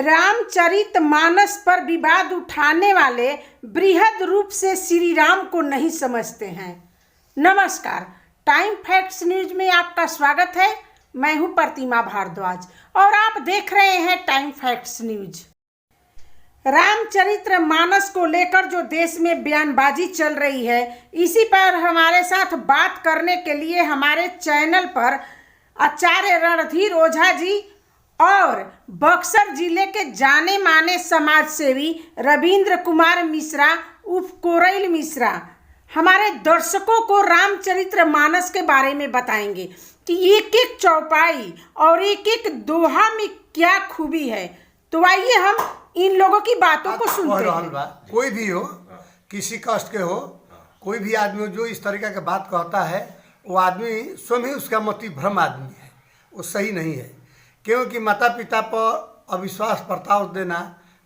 रामचरितमानस पर विवाद उठाने वाले बृहद रूप से श्री राम को नहीं समझते हैं। नमस्कार, टाइम फैक्ट्स न्यूज में आपका स्वागत है। मैं हूं प्रतिमा भारद्वाज और आप देख रहे हैं टाइम फैक्ट्स न्यूज। रामचरितमानस को लेकर जो देश में बयानबाजी चल रही है, इसी पर हमारे साथ बात करने के लिए हमारे चैनल पर आचार्य रणधीर ओझा जी और बक्सर जिले के जाने माने समाजसेवी रविंद्र कुमार मिश्रा उर्फ कोरैल मिश्रा हमारे दर्शकों को रामचरितमानस के बारे में बताएंगे कि एक एक चौपाई और एक एक दोहा में क्या खूबी है। तो आइए हम इन लोगों की बातों को सुनते हैं। कोई भी हो, किसी कास्ट के हो, कोई भी आदमी जो इस तरीके की बात कहता है, वो आदमी स्वयं ही उसका मति भ्रम आदमी है, वो सही नहीं है। क्योंकि माता पिता पर अविश्वास बर्ताव देना,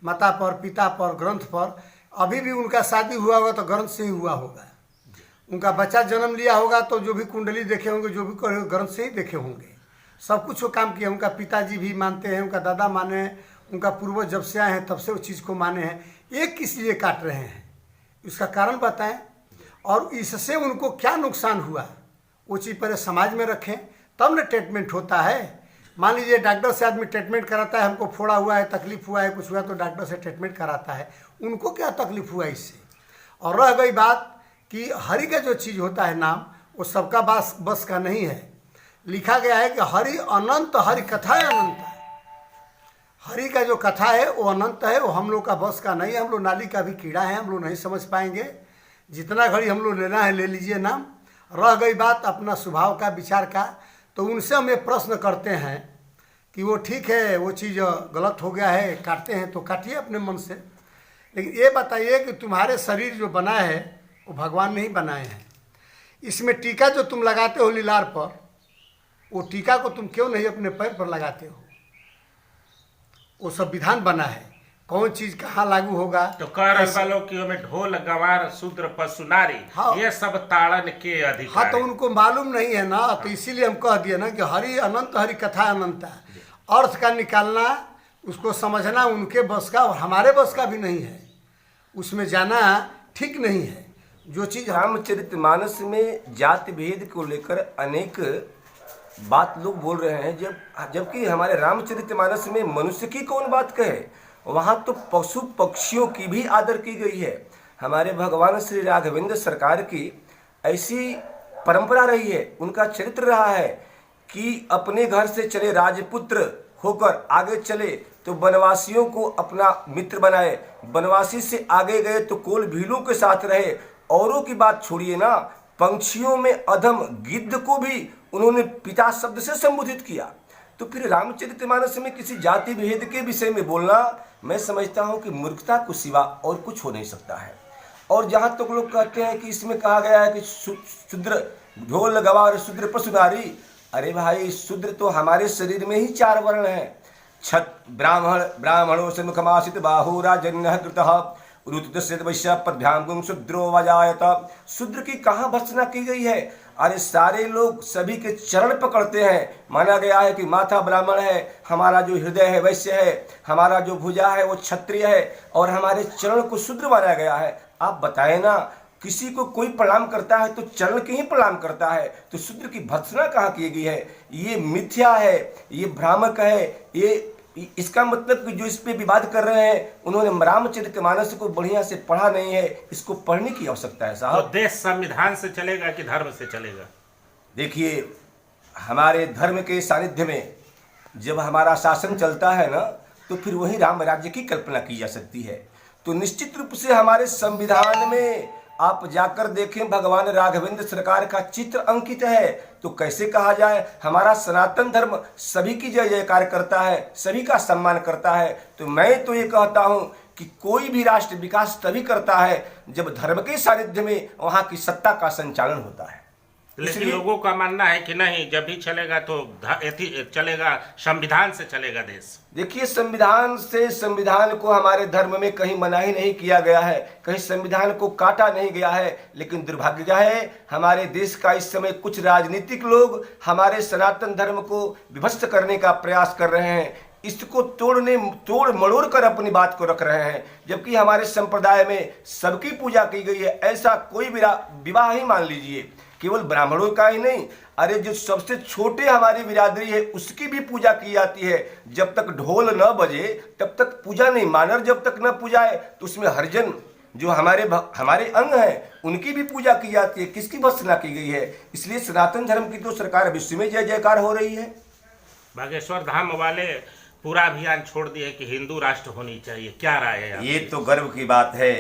माता पर, पिता पर, ग्रंथ पर, अभी भी उनका शादी हुआ होगा तो ग्रंथ से ही हुआ होगा। उनका बच्चा जन्म लिया होगा तो जो भी कुंडली देखे होंगे, जो भी ग्रंथ से ही देखे होंगे। सब कुछ वो काम किया। उनका पिताजी भी मानते हैं, उनका दादा माने हैं, उनका पूर्वज जब से आए हैं तब से उस चीज़ को माने हैं। एक किस लिए काट रहे हैं, इसका कारण बताएं और इससे उनको क्या नुकसान हुआ, वो चीज़ पहले समाज में रखें, तब न ट्रीटमेंट होता है। मान लीजिए डॉक्टर से आदमी ट्रीटमेंट कराता है, हमको फोड़ा हुआ है, तकलीफ हुआ है, कुछ हुआ तो डॉक्टर से ट्रीटमेंट कराता है। उनको क्या तकलीफ हुआ इससे? और रह गई बात कि हरि का जो चीज़ होता है नाम, वो सबका बस का नहीं है। लिखा गया है कि हरि अनंत, हरि कथा अनंत है। हरि का जो कथा है वो अनंत है, वो हम लोग का बस का नहीं है। हम लोग नाली का भी कीड़ा है, हम लोग नहीं समझ पाएंगे। जितना घड़ी हम लोग लेना है ले लीजिए नाम। रह गई बात अपना स्वभाव का, विचार का, तो उनसे हम ये प्रश्न करते हैं कि वो ठीक है, वो चीज़ गलत हो गया है, काटते हैं तो काटिए अपने मन से, लेकिन ये बताइए कि तुम्हारे शरीर जो बना है वो भगवान नहीं बनाए हैं। इसमें टीका जो तुम लगाते हो लीलार पर, वो टीका को तुम क्यों नहीं अपने पैर पर लगाते हो? वो सब विधान बना है, कौन चीज कहाँ लागू होगा। तो कह रहे वालों की में ढोल गंवार शूद्र पशु नारी, हाँ, ये सब ताड़न के अधिकार। हाँ, तो उनको मालूम नहीं है ना, तो इसीलिए हम कह दिए ना कि हरि अनंत, हरि कथा अनंत है। अर्थ का निकालना, उसको समझना उनके बस का और हमारे बस का भी नहीं है। उसमें जाना ठीक नहीं है। जो चीज़ रामचरितमानस में जाति भेद को लेकर अनेक बात लोग बोल रहे हैं, जबकि हमारे रामचरितमानस में मनुष्य की कौन बात कहे, वहाँ तो पशु पक्षियों की भी आदर की गई है। हमारे भगवान श्री राघवेंद्र सरकार की ऐसी परंपरा रही है, उनका चरित्र रहा है कि अपने घर से चले राजपुत्र होकर आगे चले तो वनवासियों को अपना मित्र बनाए, वनवासी से आगे गए तो कोल भीलों के साथ रहे। औरों की बात छोड़िए ना, पंछियों में अधम गिद्ध को भी उन्होंने पिता शब्द से संबोधित किया। तो फिर रामचरितमानस में किसी जाति भेद के विषय में बोलना, मैं समझता हूं कि मूर्खता को सिवा और कुछ हो नहीं सकता है। और जहां तक तो लोग कहते हैं कि इसमें कहा गया है कि शूद्र ढोल गवार शूद्र पशु नारी, अरे भाई, शूद्र तो हमारे शरीर में ही 4 वर्ण है। छत ब्राह्मण, ब्राह्मणों से मुखमासित बाहु राजन्य कृतः वैश्य पद्भ्याम शूद्रो वजायत। शूद्र की कहाँ भर्त्सना की गई है? अरे सारे लोग सभी के चरण पकड़ते हैं। माना गया है कि माथा ब्राह्मण है, हमारा जो हृदय है वैश्य है, हमारा जो भुजा है वो क्षत्रिय है, और हमारे चरण को शूद्र माना गया है। आप बताएं ना, किसी को कोई प्रणाम करता है तो चरण के ही प्रणाम करता है, तो शूद्र की भर्त्सना कहाँ की गई है? ये मिथ्या है, ये भ्रामक है। ये इसका मतलब कि जो इस पे विवाद कर रहे हैं, उन्होंने रामचरितमानस को बढ़िया से पढ़ा नहीं है। इसको पढ़ने की आवश्यकता है साहब। तो देश संविधान से चलेगा कि धर्म से चलेगा? देखिए, हमारे धर्म के सानिध्य में जब हमारा शासन चलता है ना, तो फिर वही राम राज्य की कल्पना की जा सकती है। तो निश्चित रूप से हमारे संविधान में आप जाकर देखें, भगवान राघवेंद्र सरकार का चित्र अंकित है। तो कैसे कहा जाए, हमारा सनातन धर्म सभी की जय जयकार करता है, सभी का सम्मान करता है। तो मैं तो ये कहता हूँ कि कोई भी राष्ट्र विकास तभी करता है जब धर्म के सानिध्य में वहाँ की सत्ता का संचालन होता है। लेकिन लोगों का मानना है कि नहीं, जब भी चलेगा तो चलेगा, संविधान से चलेगा देश। देखिए, संविधान को हमारे धर्म में कहीं मना ही नहीं किया गया है, कहीं संविधान को काटा नहीं गया है। लेकिन दुर्भाग्य है, हमारे देश का इस समय कुछ राजनीतिक लोग हमारे सनातन धर्म को विभक्त करने का प्रयास कर रहे हैं। इसको तोड़ मड़ोड़ कर अपनी बात को रख रहे हैं, जबकि हमारे संप्रदाय में सबकी पूजा की गई है। ऐसा कोई विवाह ही मान लीजिए, केवल ब्राह्मणों का ही नहीं, अरे जो सबसे छोटे हमारी बिरादरी है उसकी भी पूजा की जाती है। जब तक ढोल न बजे तब तक पूजा नहीं, मानर जब तक न पूजाए तो उसमें हरिजन जो हमारे अंग हैं उनकी भी पूजा की जाती है। किसकी भर्त्सना की गई है? इसलिए सनातन धर्म की तो सरकार विश्व में जय जयकार हो रही है। बागेश्वर धाम वाले पूरा अभियान छोड़ दिए कि हिंदू राष्ट्र होनी चाहिए, क्या राय है आपकी? ये तो गर्व की बात है।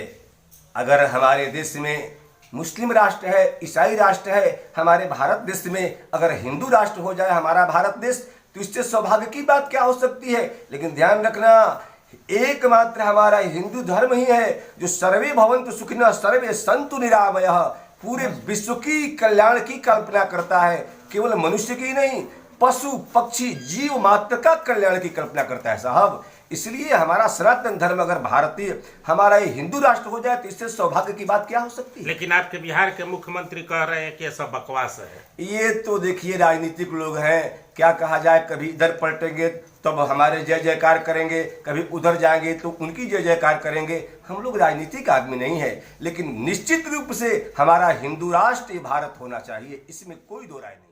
अगर हमारे देश में मुस्लिम राष्ट्र है, ईसाई राष्ट्र है, हमारे भारत देश में अगर हिंदू राष्ट्र हो जाए हमारा भारत देश, तो इससे सौभाग्य की बात क्या हो सकती है। लेकिन ध्यान रखना, एकमात्र हमारा हिंदू धर्म ही है जो सर्वे भवन्तु सुखिनः सर्वे सन्तु निरामयः, पूरे विश्व की कल्याण की कल्पना करता है। केवल मनुष्य की नहीं, पशु पक्षी जीव मात्र का कल्याण की कल्पना करता है साहब। इसलिए हमारा सनातन धर्म अगर भारतीय हमारा ये हिंदू राष्ट्र हो जाए तो इससे सौभाग्य की बात क्या हो सकती है। लेकिन आपके बिहार के मुख्यमंत्री कह रहे हैं कि ये सब बकवास है। ये तो देखिए राजनीतिक लोग हैं, क्या कहा जाए, कभी इधर पलटेंगे तब हमारे जय जयकार करेंगे, कभी उधर जाएंगे तो उनकी जय जयकार करेंगे। हम लोग राजनीतिक आदमी नहीं है, लेकिन निश्चित रूप से हमारा हिंदू राष्ट्र भारत होना चाहिए, इसमें कोई दो राय नहीं।